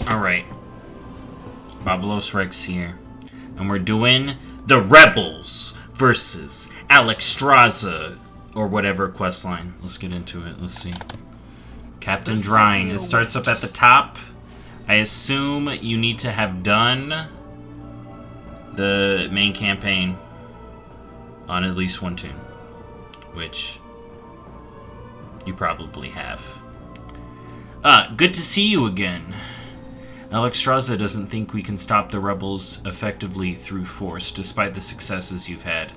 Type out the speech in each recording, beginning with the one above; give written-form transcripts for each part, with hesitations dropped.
Alright. Bobalosrex here. And we're doing the Rebels versus Alexstrasza, or whatever questline. Let's get into it. Let's see. Captain Drying. It starts up at the top. I assume you need to have done the main campaign on at least one tune, which you probably have. Good to see you again. Alexstrasza doesn't think we can stop the rebels effectively through force, despite the successes you've had.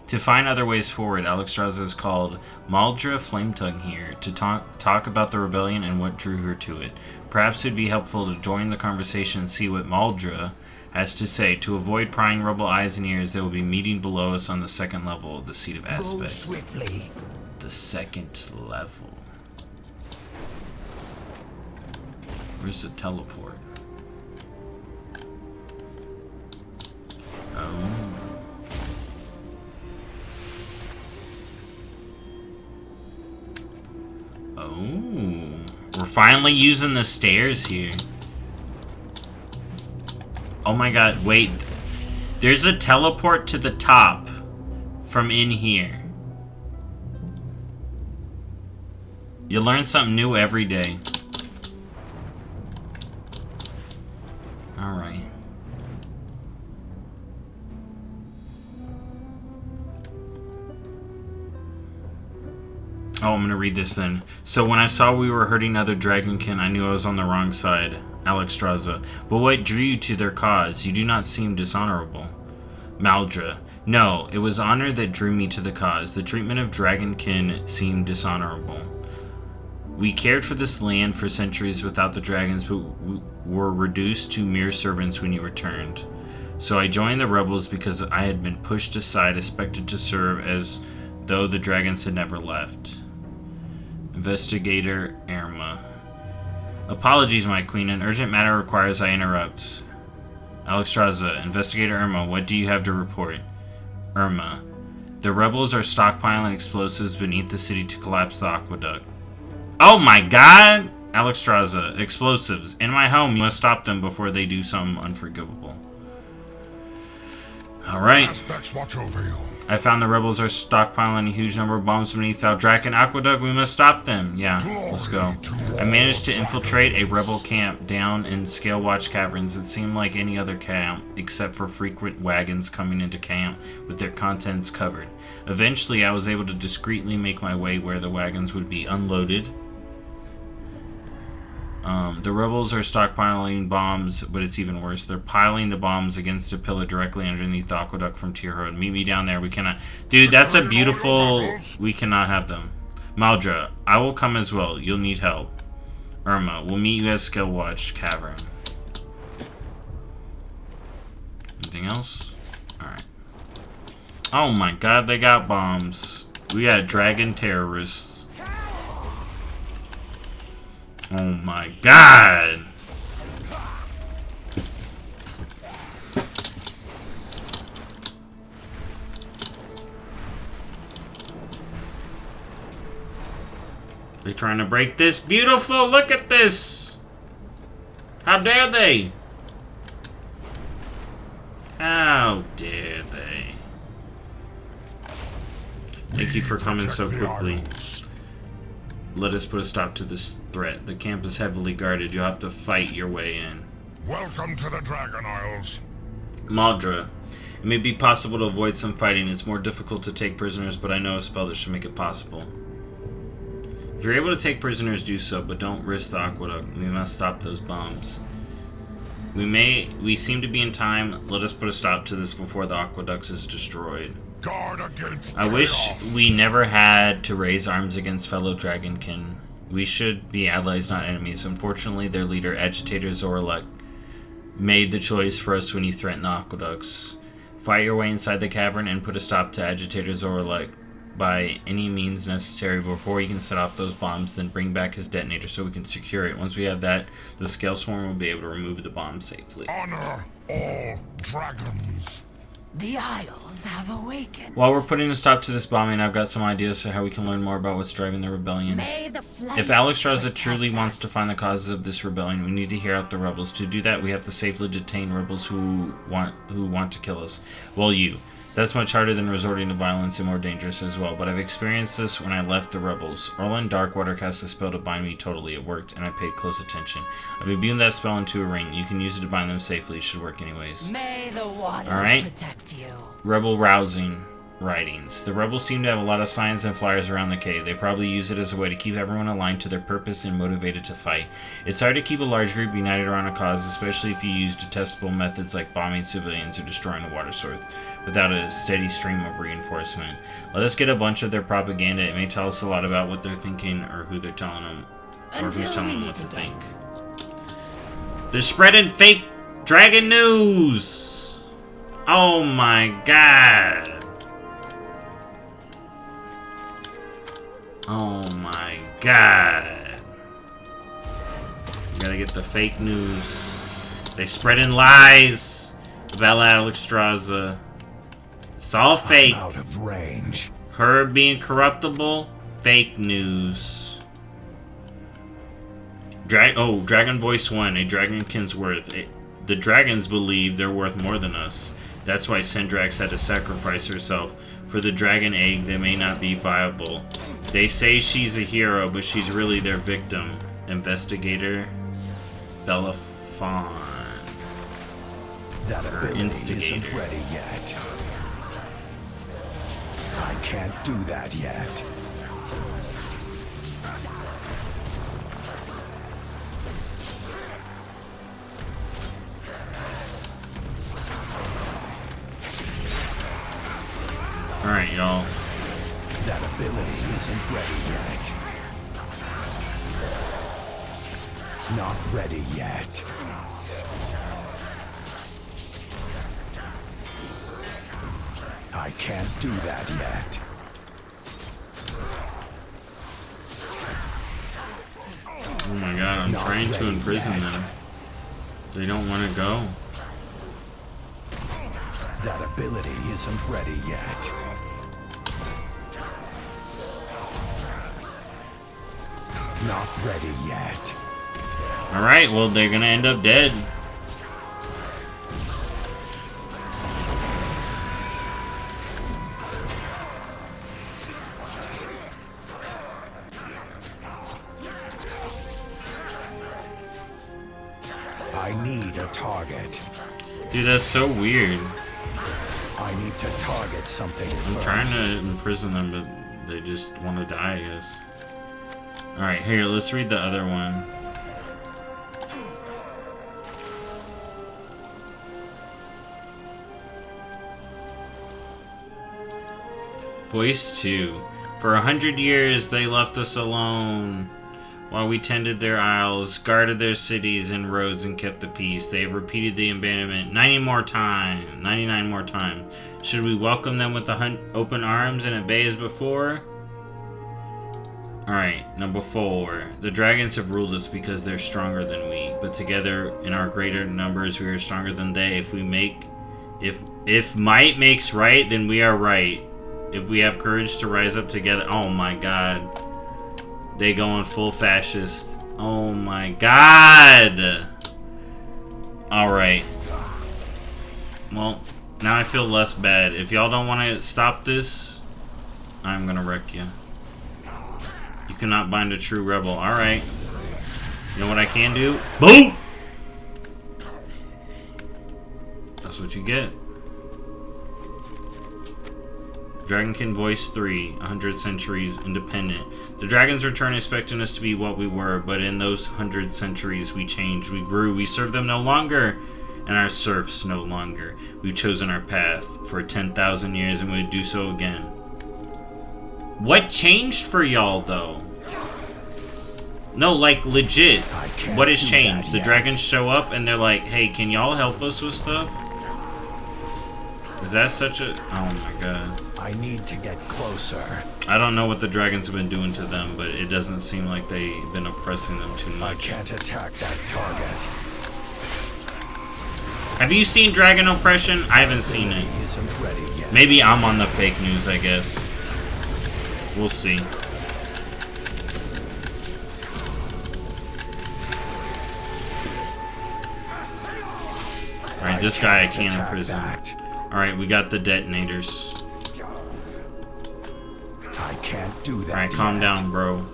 To find other ways forward, Alexstrasza has called Maldra Flametongue here to talk about the rebellion and what drew her to it. Perhaps it would be helpful to join the conversation and see what Maldra has to say. To avoid prying rebel eyes and ears, they will be meeting below us on the second level of the Seat of Aspect. Go swiftly. The second level. Where's the teleport? Oh. Oh. We're finally using the stairs here. Oh my god, wait. There's a teleport to the top from in here. You learn something new every day. Alright. Oh, I'm gonna read this then. So when I saw we were hurting other Dragonkin, I knew I was on the wrong side. Alexstrasza. But what drew you to their cause? You do not seem dishonorable. Maldra. No, it was honor that drew me to the cause. The treatment of Dragonkin seemed dishonorable. We cared for this land for centuries without the dragons, but we were reduced to mere servants when you returned. So I joined the rebels because I had been pushed aside, expected to serve as though the dragons had never left. Investigator Irma. Apologies, my queen. An urgent matter requires I interrupt. Alexstrasza. Investigator Irma, what do you have to report? Irma. The rebels are stockpiling explosives beneath the city to collapse the aqueduct. Oh my god! Alexstrasza. Explosives. In my home, you must stop them before they do something unforgivable. Alright. Aspects watch over you. I found the rebels are stockpiling a huge number of bombs beneath Valdraken Aqueduct. We must stop them. Yeah, let's go. I managed to infiltrate a rebel camp down in Scalewatch Caverns. It seemed like any other camp, except for frequent wagons coming into camp with their contents covered. Eventually, I was able to discreetly make my way where the wagons would be unloaded. The rebels are stockpiling bombs, but it's even worse. They're piling the bombs against a pillar directly underneath the aqueduct from Tier Road. Meet me down there. We cannot... Dude, that's a beautiful... We cannot have them. Maldra, I will come as well. You'll need help. Irma, we'll meet you at Scalewatch Cavern. Anything else? Alright. Oh my god, they got bombs. We got dragon terrorists. Oh my god! They're trying to break this. Beautiful! Look at this! How dare they? How dare they? Thank you for coming so quickly. Let us put a stop to this threat. The camp is heavily guarded. You'll have to fight your way in. Welcome to the Dragon Isles. Maldra. It may be possible to avoid some fighting. It's more difficult to take prisoners, but I know a spell that should make it possible. If you're able to take prisoners, do so, but don't risk the aqueduct. We must stop those bombs. We seem to be in time. Let us put a stop to this before the aqueduct is destroyed. Guard against I wish chaos. we never had to raise arms against fellow Dragonkin. We should be allies, not enemies. Unfortunately, their leader, Agitator Zorlek, made the choice for us when he threatened the aqueducts. Fight your way inside the cavern and put a stop to Agitator Zorlek by any means necessary before he can set off those bombs, then bring back his detonator so we can secure it. Once we have that, the Scale Swarm will be able to remove the bombs safely. Honor all dragons. The Isles have awakened. While we're putting a stop to this bombing, I've got some ideas for how we can learn more about what's driving the rebellion. May the If Alexstrasza protect truly wants us. to find the causes of this rebellion, we need to hear out the rebels. To do that, we have to safely detain rebels who want to kill us. Well, you. That's much harder than resorting to violence and more dangerous as well, but I've experienced this when I left the rebels. Erland Darkwater cast a spell to bind me totally. It worked, and I paid close attention. I've imbued that spell into a ring. You can use it to bind them safely. It should work anyways. May the waters Alright. protect you. Rebel rousing writings. The rebels seem to have a lot of signs and flyers around the cave. They probably use it as a way to keep everyone aligned to their purpose and motivated to fight. It's hard to keep a large group united around a cause, especially if you use detestable methods like bombing civilians or destroying a water source without a steady stream of reinforcement. Let us get a bunch of their propaganda. It may tell us a lot about what they're thinking or who they're telling them, or who's telling them what to think. They're spreading fake dragon news! Oh my god! Oh my god! You gotta get the fake news. They spreading lies about Alexstrasza. It's all fake. I'm out of range. Her being corruptible, fake news. Dragon Voice 1, a Dragonkin's worth. The dragons believe they're worth more than us. That's why Sendrax had to sacrifice herself. For the dragon egg, they may not be viable. They say she's a hero, but she's really their victim. Investigator Bellophon. That Her ability instigator. isn't ready yet. I can't do that yet. Alright, y'all. That ability isn't ready yet. Not ready yet. I can't do that yet. Oh my god, I'm Not trying to ready imprison yet. them. They don't want to go. That ability isn't ready yet. Not ready yet. Alright, well, they're gonna end up dead. I need a target. Dude, that's so weird. I need to target something I'm first. trying to imprison them, but they just want to die, I guess. Alright, here, let's read the other one. Voice 2. For 100 years they left us alone while we tended their isles, guarded their cities and roads, and kept the peace. They have repeated the abandonment 99 more times. Should we welcome them with open arms and obey as before? Alright, number 4. The dragons have ruled us because they're stronger than we, but together in our greater numbers we are stronger than they. If might makes right, then we are right. If we have courage to rise up together. Oh my god. They going full fascist. Oh my god. Alright. Well, now I feel less bad. If y'all don't want to stop this, I'm gonna wreck you. You cannot bind a true rebel. Alright. You know what I can do? Boom! That's what you get. Dragonkin Voice 3, 100 centuries independent. The dragons return expecting us to be what we were, but in those 100 centuries we changed, we grew, we serve them no longer, and our serfs no longer. We've chosen our path for 10,000 years and we'll do so again. What changed for y'all, though? No, like, legit. What has changed? The dragons show up and they're like, hey, can y'all help us with stuff? Is that such a... Oh my god. I need to get closer. I don't know what the dragons have been doing to them, but it doesn't seem like they've been oppressing them too I much. can't attack that target. Have you seen Dragon Oppression? I haven't seen it. isn't ready yet. Maybe I'm on the fake news, I guess. We'll see. Alright, this guy I can't imprison. Alright, we got the detonators. I can't do that. Alright, calm down, bro.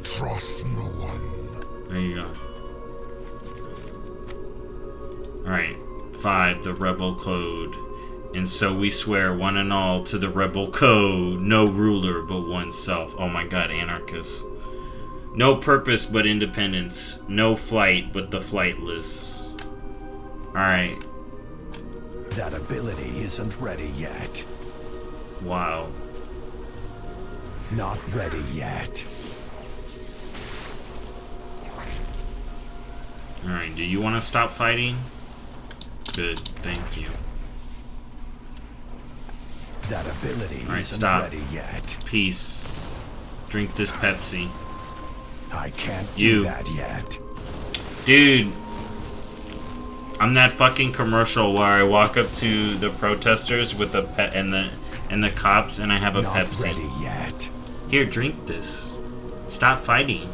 Trust no one. There you go. Alright, 5, the rebel code. And so we swear one and all to the rebel code. No ruler but oneself. Oh my god, anarchists. No purpose but independence. No flight but the flightless. Alright. That ability isn't ready yet. Wow. Not ready yet. Alright, do you want to stop fighting? Good, thank you. That ability Alright, isn't stop. ready yet. Peace. Drink this Pepsi. I can't You. do that yet. Dude. I'm that fucking commercial where I walk up to the protesters with the and the cops and I have a Not Pepsi. ready yet. Here, drink this. Stop fighting.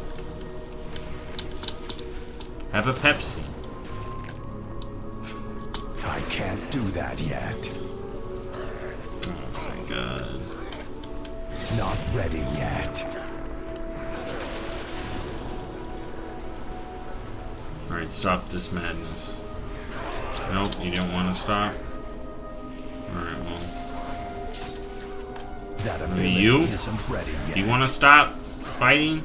Have a Pepsi. I can't do that yet. Oh my god. Not ready yet. Alright, stop this madness. Nope, you don't want to stop? Alright, well. That Maybe ability you? isn't ready yet. Do you want to stop fighting?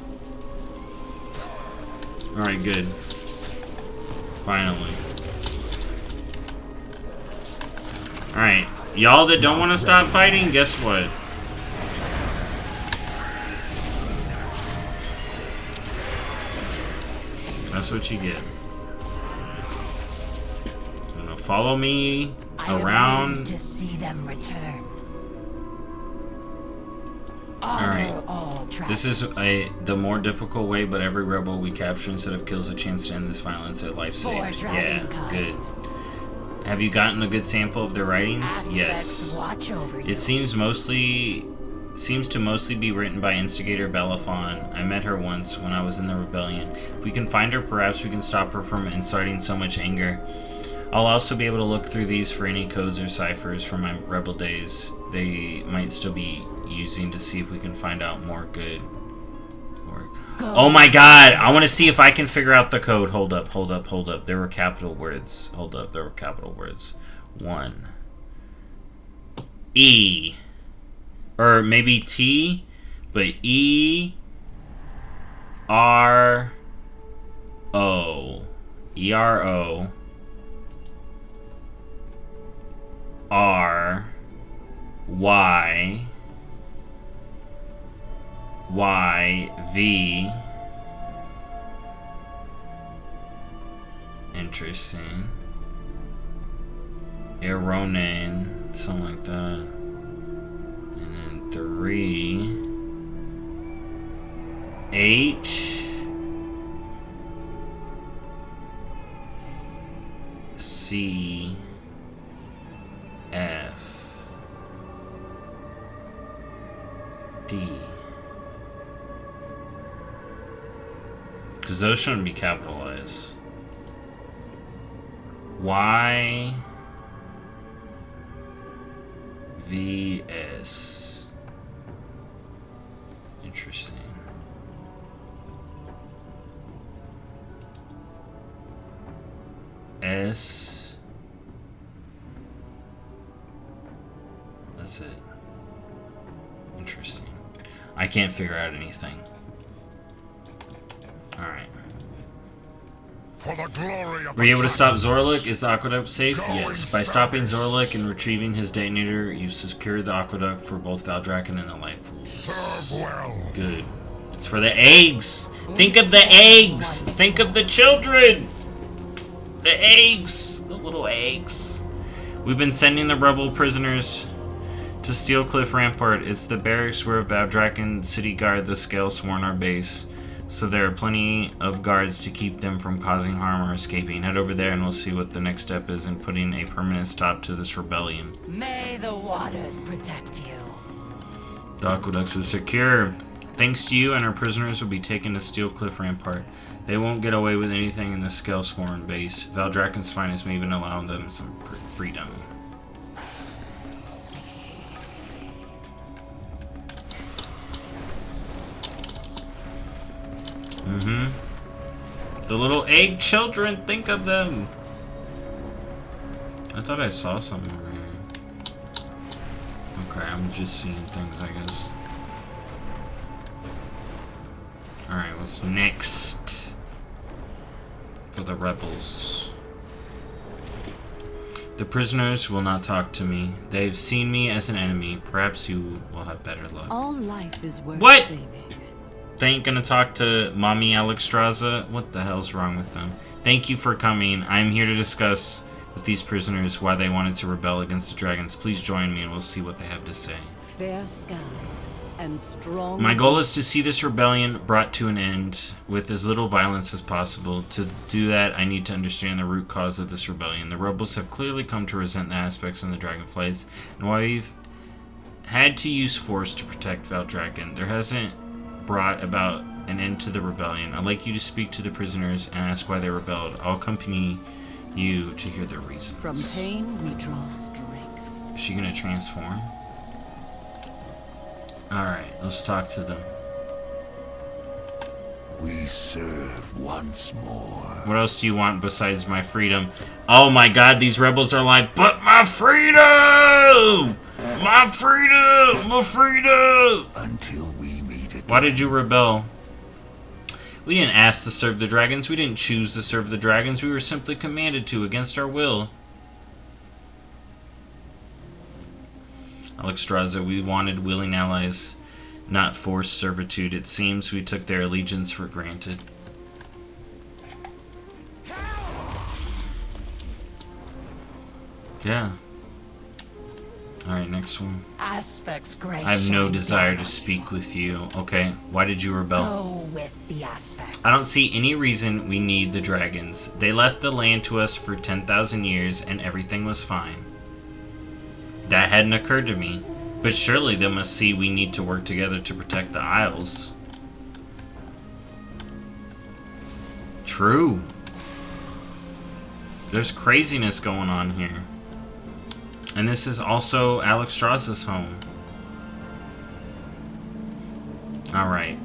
Alright, good. Finally. Alright, y'all that don't want to stop fighting, guess what? That's what you get. You're gonna follow me I around. live to see them return. Alright. Honor all This is dragons. the more difficult way, but every rebel we capture instead of kills a chance to end this violence at life For saved. Yeah, Dragonkin. good. Have you gotten a good sample of their writings? Aspects Yes. watch over you. It seems to mostly be written by instigator Bellophon. I met her once when I was in the rebellion. If we can find her, perhaps we can stop her from inciting so much anger. I'll also be able to look through these for any codes or ciphers from my rebel days they might still be using to see if we can find out more good work. Oh my god! I want to see if I can figure out the code. Hold up, hold up, hold up. There were capital words. Hold up, there were capital words. 1. E. Or maybe T, but E. R. O. E. R. O. R. Y. Y. V. Interesting. Ironin, something like that. And then 3. H. C. F. P. Because those shouldn't be capitalized. Y. V. S. Interesting. S. That's it. Interesting. I can't figure out anything. Alright. For the glory of Were you able to the stop dragon. Zorlik? Is the aqueduct safe? Yes. By stopping Zorlik and retrieving his detonator, you secured the aqueduct for both Valdrakken and the Light Pool. Serve well. Good. It's for the eggs! Think of the eggs! Think of the children! The eggs! The little eggs. We've been sending the rebel prisoners to Steel Cliff Rampart. It's the barracks where Valdrakken city guard the Scale sworn our base. So there are plenty of guards to keep them from causing harm or escaping. Head over there and we'll see what the next step is in putting a permanent stop to this rebellion. May the waters protect you. The aqueducts is secure. Thanks to you and our prisoners will be taken to Steel Cliff Rampart. They won't get away with anything in the Scalesworn base. Valdraken's finest may even allow them some freedom. The little egg children, think of them! I thought I saw something over here. Okay, I'm just seeing things, I guess. Alright, what's next? For the rebels. The prisoners will not talk to me. They've seen me as an enemy. Perhaps you will have better luck. All life is worth What? saving. They ain't gonna talk to Mommy Alexstrasza? What the hell's wrong with them? Thank you for coming. I'm here to discuss with these prisoners why they wanted to rebel against the dragons. Please join me and we'll see what they have to say. Fair skies and strong. My goal is to see this rebellion brought to an end with as little violence as possible. To do that, I need to understand the root cause of this rebellion. The rebels have clearly come to resent the aspects in the Dragonflights, and while we've had to use force to protect Valdraken, there hasn't brought about an end to the rebellion. I'd like you to speak to the prisoners and ask why they rebelled. I'll accompany you to hear their reasons. From pain we draw strength. Is she gonna transform? Alright, let's talk to them. We serve once more. What else do you want besides my freedom? Oh my god, these rebels are like, but my freedom! My freedom! My freedom! Until we meet again. Why did you rebel? We didn't ask to serve the dragons. We didn't choose to serve the dragons. We were simply commanded to against our will. Alexstrasza, we wanted willing allies, not forced servitude. It seems we took their allegiance for granted. Yeah. Alright, next one. Aspects great. I have no desire to speak with you. Okay, why did you rebel? Go with the aspects. I don't see any reason we need the dragons. They left the land to us for 10,000 years and everything was fine. That hadn't occurred to me. But surely they must see we need to work together to protect the Isles. True. There's craziness going on here. And this is also Alexstrasza's home. Alright.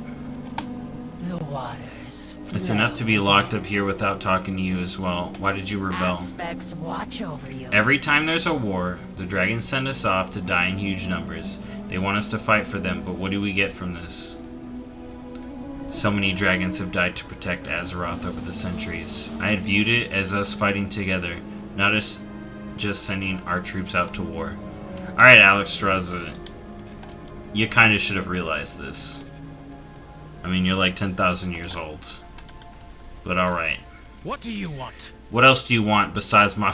The waters. It's enough to be locked up here without talking to you as well. Why did you rebel? Aspects watch over you. Every time there's a war, the dragons send us off to die in huge numbers. They want us to fight for them, but what do we get from this? So many dragons have died to protect Azeroth over the centuries. I had viewed it as us fighting together, not as just sending our troops out to war. Alright, Alexstrasza, you kind of should have realized this. I mean, you're like 10,000 years old. But alright. What do you want? What else do you want besides my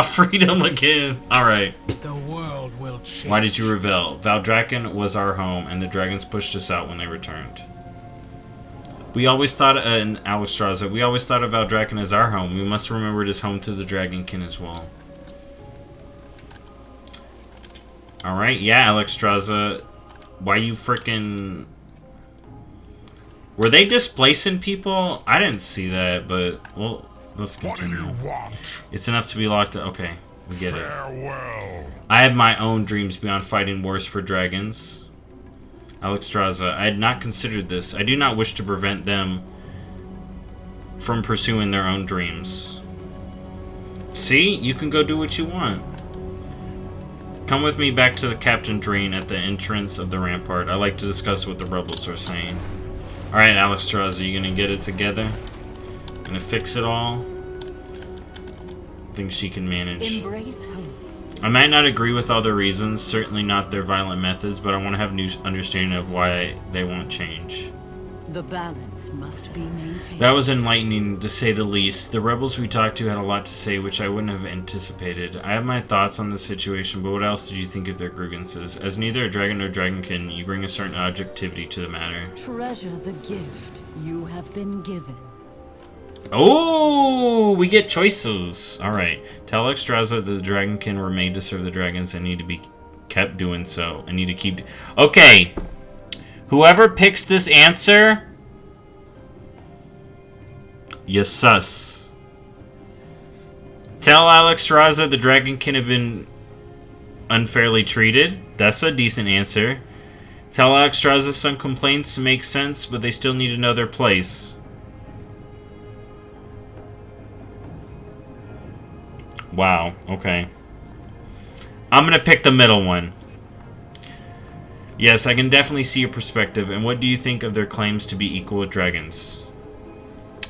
freedom again? Alright. The world will change. Why did you rebel? Valdraken was our home, and the dragons pushed us out when they returned. We always thought, in Alexstrasza, we always thought of Valdraken as our home. We must remember it as home to the Dragonkin as well. Alright, yeah, Alexstrasza. Why you frickin'... Were they displacing people? I didn't see that, but, well, let's continue. What do you want? It's enough to be locked up. Okay, we get it. Farewell. I have my own dreams beyond fighting wars for dragons. Alexstrasza, I had not considered this. I do not wish to prevent them from pursuing their own dreams. See? You can go do what you want. Come with me back to the Captain Drain at the entrance of the rampart. I'd like to discuss what the rebels are saying. Alright, Alexstrasza, you gonna get it together? Gonna fix it all? Think she can manage. Embrace hope. I might not agree with all their reasons, certainly not their violent methods, but I want to have new understanding of why they won't change. The balance must be maintained. That was enlightening, to say the least. The rebels we talked to had a lot to say, which I wouldn't have anticipated. I have my thoughts on the situation, but what else did you think of their grievances? As neither a dragon nor dragonkin, you bring a certain objectivity to the matter. Treasure the gift you have been given. Oh, we get choices. Alright. Tell Alexstrasza that the dragonkin were made to serve the dragons and need to be kept doing so. I need to keep... Okay. Whoever picks this answer, you sus. Tell Alexstrasza the dragonkin have been unfairly treated. That's a decent answer. Tell Alexstrasza some complaints make sense, but they still need to know their place. Wow, okay. I'm gonna pick the middle one. Yes, I can definitely see your perspective. And what do you think of their claims to be equal with dragons?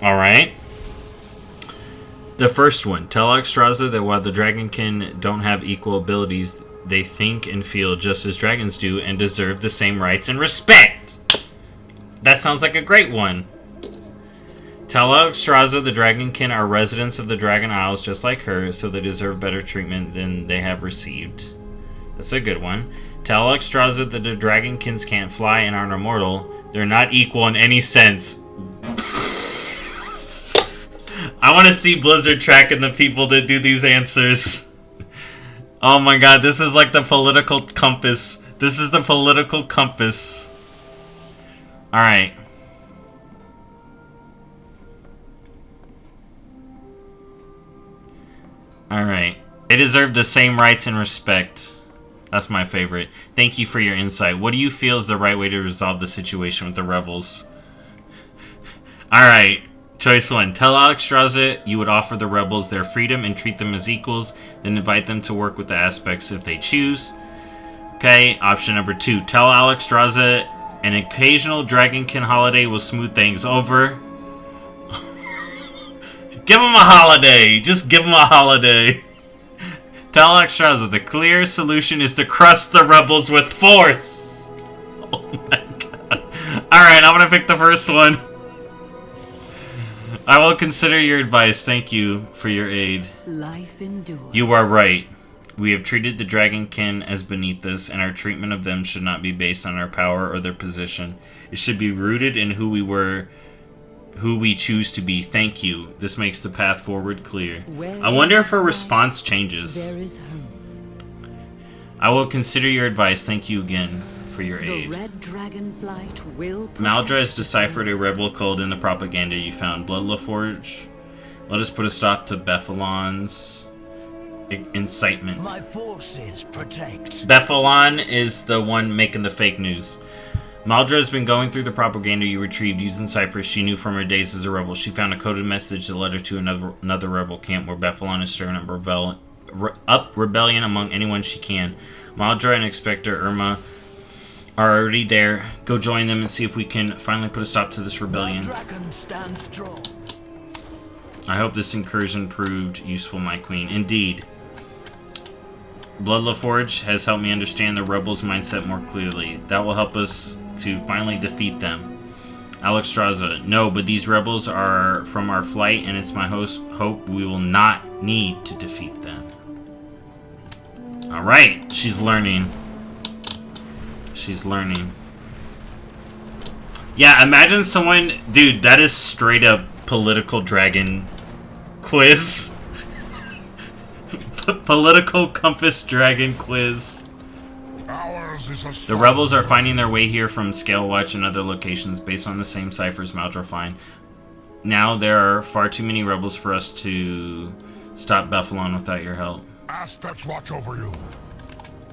Alright. The first one. Tell Alexstrasza that while the dragonkin don't have equal abilities, they think and feel just as dragons do and deserve the same rights and respect. That sounds like a great one. Tell Alexstrasza the dragonkin are residents of the Dragon Isles just like her, so they deserve better treatment than they have received. That's a good one. Tell Alexstrasza that the dragonkins can't fly and aren't immortal. They're not equal in any sense. I want to see Blizzard tracking the people that do these answers. Oh my god, this is like the political compass. This is the political compass. Alright. Alright. They deserve the same rights and respect. That's my favorite. Thank you for your insight. What do you feel is the right way to resolve the situation with the rebels? Alright. Choice 1. Tell Alexstrasza you would offer the rebels their freedom and treat them as equals, then invite them to work with the aspects if they choose. Okay. Option number 2. Tell Alexstrasza an occasional dragonkin holiday will smooth things over. Give them a holiday. Just give them a holiday. Tell Alexstrasza the clear solution is to crush the rebels with force. Oh my god. Alright, I'm gonna pick the first one. I will consider your advice. Thank you for your aid. Life endures. You are right. We have treated the dragonkin as beneath us, and our treatment of them should not be based on our power or their position. It should be rooted in who we were, who we choose to be. Thank you. This makes the path forward clear. I wonder if her response changes. There is hope. I will consider your advice. Thank you again for your The aid. red Dragonflight will Maldra has deciphered a rebel code in the propaganda you found. Bloodlaforge, let us put a stop to Bellophon's incitement. My forces protect. Bellophon is the one making the fake news. Maldra has been going through the propaganda you retrieved using ciphers she knew from her days as a rebel. She found a coded message that led her to another rebel camp where Bellophon is stirring up rebellion among anyone she can. Maldra and Inspector Irma are already there. Go join them and see if we can finally put a stop to this rebellion. The dragon stands strong. I hope this incursion proved useful, my queen. Indeed. Bloodlaforge has helped me understand the rebels' mindset more clearly. That will help us to finally defeat them. Alexstrasza, no, but these rebels are from our flight, and it's my hope we will not need to defeat them. Alright, she's learning. She's learning. Yeah, imagine someone... Dude, that is straight up political dragon quiz. Political compass dragon quiz. Ours is a The rebels are finding their way here from Scalewatch and other locations based on the same ciphers Maldra find. Now there are far too many rebels for us to stop Bellophon without your help. aspects watch over you.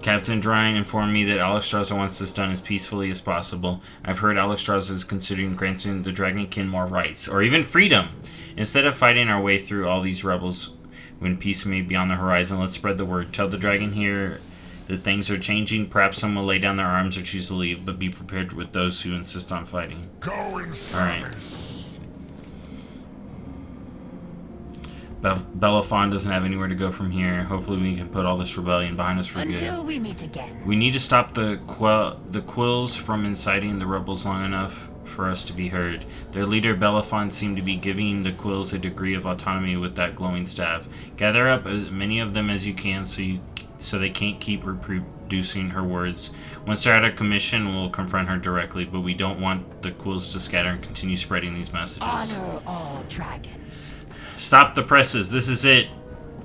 Captain Drine informed me that Alexstrasza wants this done as peacefully as possible. I've heard Alexstrasza is considering granting the Dragonkin more rights, or even freedom. Instead of fighting our way through all these rebels when peace may be on the horizon, let's spread the word. Tell the dragon here that things are changing. Perhaps some will lay down their arms or choose to leave, but be prepared with those who insist on fighting. Go in service. Bellophon doesn't have anywhere to go from here. Hopefully we can put all this rebellion behind us for Until good. we meet again. We need to stop the quills from inciting the rebels long enough for us to be heard. Their leader, Bellophon, seemed to be giving the quills a degree of autonomy with that glowing staff. Gather up as many of them as you can so they can't keep reproducing her words. Once they're out of commission, we'll confront her directly, but we don't want the quills to scatter and continue spreading these messages. Honor all dragons. Stop the presses. This is it.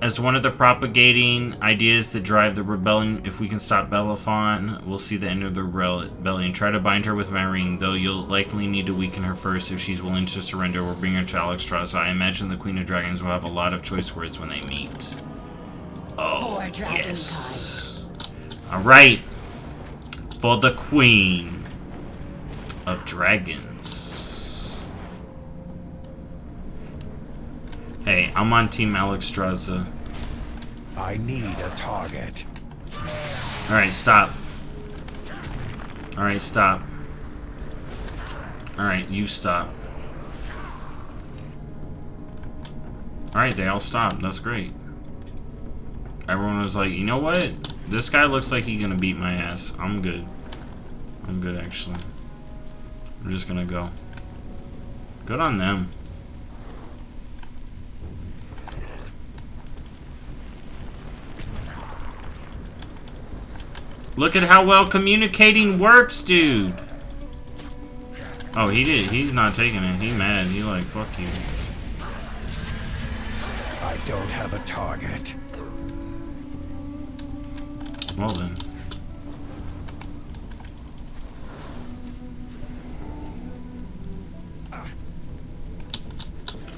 As one of the propagating ideas that drive the rebellion, if we can stop Bellophon, we'll see the end of the rebellion. Try to bind her with my ring, though you'll likely need to weaken her first. If she's willing to surrender, we'll bring her to Alexstrasza. I imagine the Queen of Dragons will have a lot of choice words when they meet. Oh, yes. Alright. For the Queen of Dragons. Hey, I'm on Team Alexstrasza. I need a target. Alright, stop. Alright, stop. Alright, you stop. Alright, they all stopped. That's great. Everyone was like, you know what? This guy looks like he's gonna beat my ass. I'm good. I'm good, actually. I'm just gonna go. Good on them. Look at how well communicating works, dude. Oh, he did. He's not taking it. He mad. He like, fuck you. I don't have a target. Well then.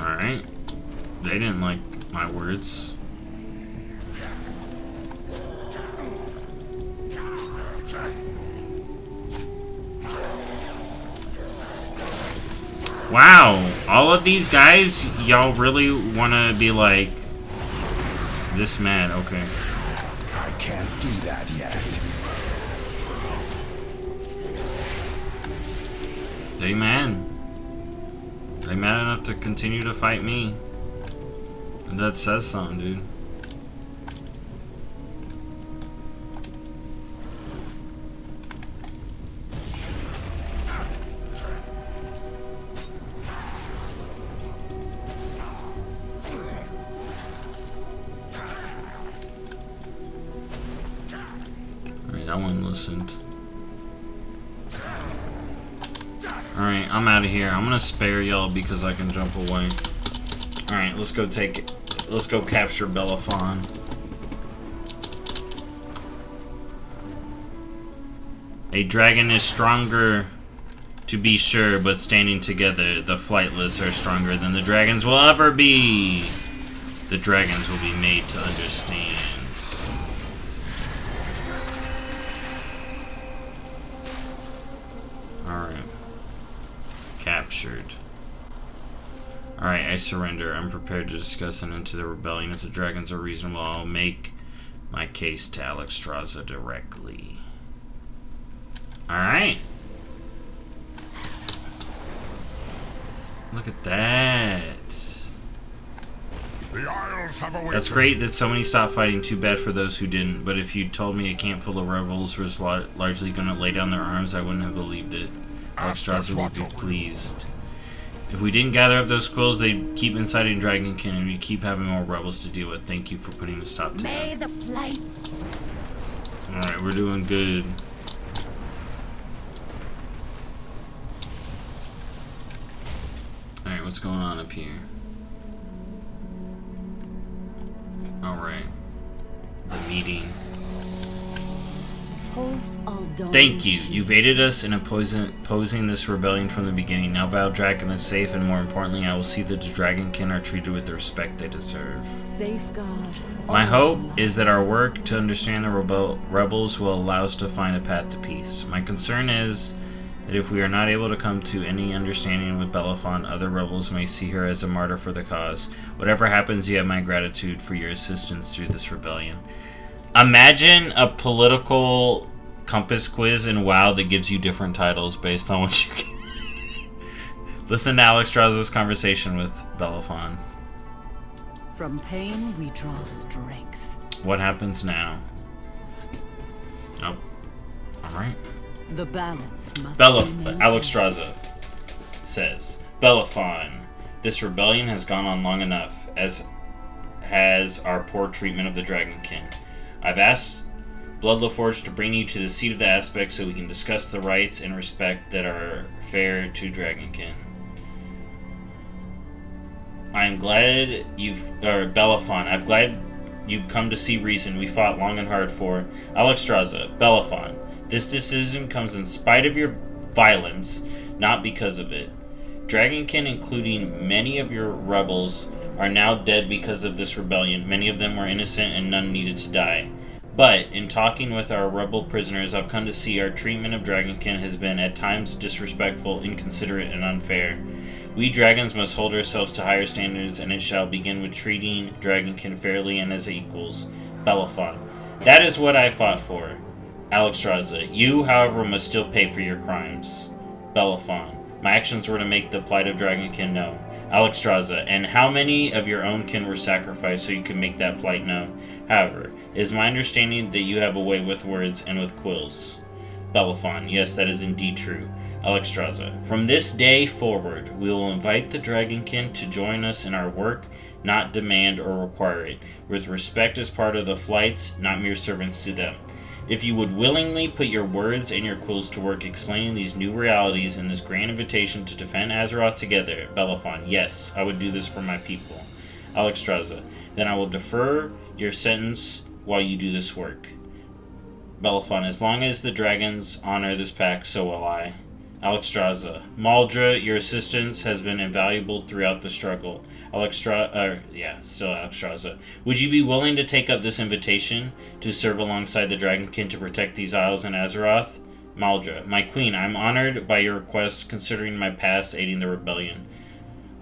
Alright. They didn't like my words. Wow, all of these guys, y'all really want to be like this mad, okay. I can't do that yet. They mad. They mad enough to continue to fight me. And that says something, dude. That one listened. Alright, I'm out of here. I'm gonna spare y'all because I can jump away. Alright, let's go take it. Let's go capture Bellophon. A dragon is stronger, to be sure, but standing together, the flightless are stronger than the dragons will ever be. The dragons will be made to understand. Alright. Captured. Alright, I surrender. I'm prepared to discuss and into the rebellion. If the dragons are reasonable, I'll make my case to Alexstrasza directly. Alright. Look at that. The Isles have awakened. That's great that so many stopped fighting. Too bad for those who didn't. But if you told me a camp full of rebels was largely going to lay down their arms, I wouldn't have believed it. Alexstrasza would be pleased. If we didn't gather up those quills, they'd keep inciting Dragonkin, and we'd keep having more rebels to deal with. Thank you for putting a stop to May that. the flights. Alright, we're doing good. Alright, what's going on up here? Alright. The meeting. Thank you. You've aided us in opposing this rebellion from the beginning. Now Val Dragon is safe, and more importantly, I will see that the Dragonkin are treated with the respect they deserve. Safeguard. My hope is that our work to understand the rebels will allow us to find a path to peace. My concern is that if we are not able to come to any understanding with Bellophon, other rebels may see her as a martyr for the cause. Whatever happens, you have my gratitude for your assistance through this rebellion. Imagine a political compass quiz in WoW that gives you different titles based on what you can. Listen to Alexstrasza's conversation with Bellophon. From pain we draw strength. What happens now? Oh, all right. The balance must be Bellophon, maintained. Alexstrasza. says, Bellophon, this rebellion has gone on long enough, as has our poor treatment of the Dragonkin. I've asked Bloodlaforge to bring you to the seat of the aspect so we can discuss the rights and respect that are fair to Dragonkin. I'm glad Bellophon, I'm glad you've come to see reason we fought long and hard for. Alexstrasza, Bellophon, this decision comes in spite of your violence, not because of it. Dragonkin, including many of your rebels, are now dead because of this rebellion. Many of them were innocent and none needed to die. But, in talking with our rebel prisoners, I've come to see our treatment of Dragonkin has been at times disrespectful, inconsiderate, and unfair. We dragons must hold ourselves to higher standards, and it shall begin with treating Dragonkin fairly and as equals. Bellophon. That is what I fought for. Alexstrasza. You, however, must still pay for your crimes. Bellophon. My actions were to make the plight of Dragonkin known. Alexstrasza. And how many of your own kin were sacrificed so you could make that plight known? However, it is my understanding that you have a way with words and with quills. Bellophon. Yes, that is indeed true. Alexstrasza. From this day forward, we will invite the Dragonkin to join us in our work, not demand or require it, with respect as part of the flights, not mere servants to them. If you would willingly put your words and your quills to work explaining these new realities in this grand invitation to defend Azeroth together, Bellophon, yes, I would do this for my people. Alexstrasza. Then I will defer your sentence while you do this work. Bellophon. As long as the dragons honor this pact, so will I. Alexstrasza. Maldra, your assistance has been invaluable throughout the struggle. Alexstrasza. Would you be willing to take up this invitation to serve alongside the Dragonkin to protect these isles in Azeroth? Maldra. My queen, I am honored by your request considering my past aiding the rebellion.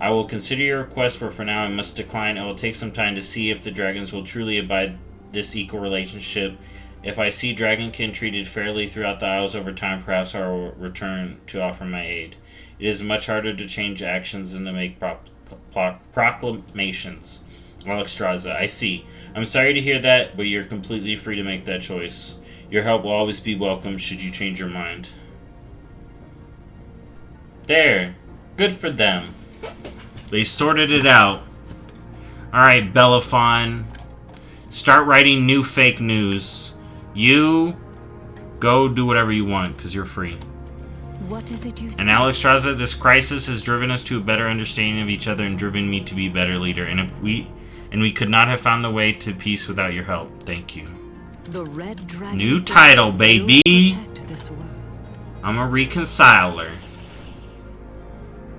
I will consider your request, but for now I must decline. It will take some time to see if the dragons will truly abide this equal relationship. If I see Dragonkin treated fairly throughout the Isles over time, perhaps I will return to offer my aid. It is much harder to change actions than to make proclamations. Alexstrasza. I see. I'm sorry to hear that, but you're completely free to make that choice. Your help will always be welcome should you change your mind. There. Good for them. They sorted it out. Alright, Bellophon. Start writing new fake news. You go do whatever you want, because you're free. What is it you say? And Alexstrasza, this crisis has driven us to a better understanding of each other and driven me to be a better leader. And we could not have found the way to peace without your help. Thank you. The red dragon New title, baby. protect this world. I'm a reconciler.